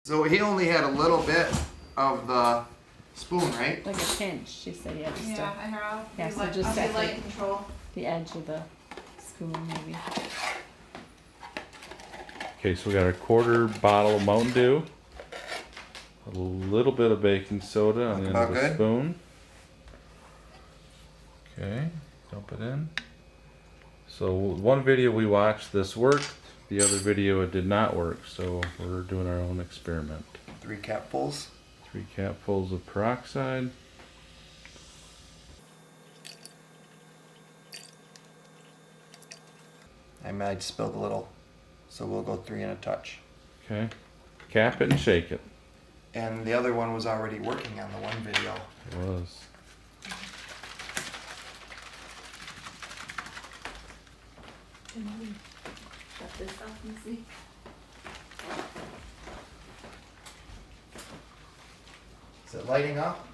So he only had a little bit of the spoon, right? Like a pinch, she said, yeah, just Yeah, I heard I'll Yeah, be so light, just I'll be set light it. control. the edge of the spoon, maybe. Okay, so we got a quarter bottle of Mountain Dew, a little bit of baking soda on the end of About the good? spoon. Okay, dump it in. So one video we watched, this worked. The other video, it did not work. So we're doing our own experiment. 3 capfuls. 3 capfuls of peroxide. I might spilled a little, so we'll go 3 and a touch. Okay, cap it and shake it. And the other one was already working on the one video. It was. Shut this off and see. Is it lighting up?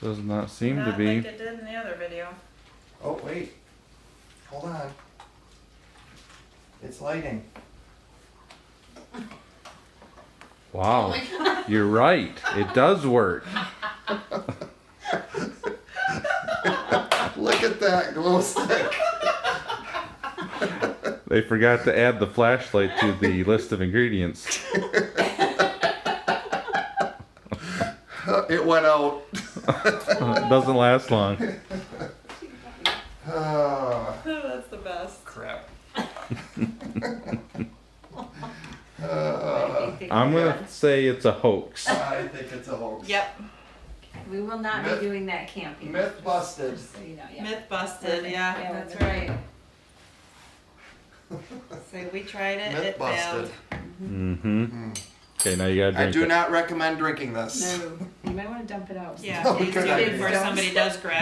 Does not seem to Not be. like it did in the other video. Oh, wait. Hold on. It's lighting. Wow, you're right. It does work. Look at that glow stick. They forgot to add the flashlight to the list of ingredients. It went out. It doesn't last long. Oh, Oh, that's the best. crap. I'm gonna say it's a hoax. I think it's a hoax. Yep. We will not Myth- be doing that camping. Myth busted. Just so you know, yeah. Myth busted, yeah, Yeah, that's we're right. So we tried it, Myth it busted. failed. Mm-hmm. Okay, now you gotta I drink do it. not recommend drinking this. No, you might want to dump it out. Yeah, Oh, please good do idea. before somebody does grab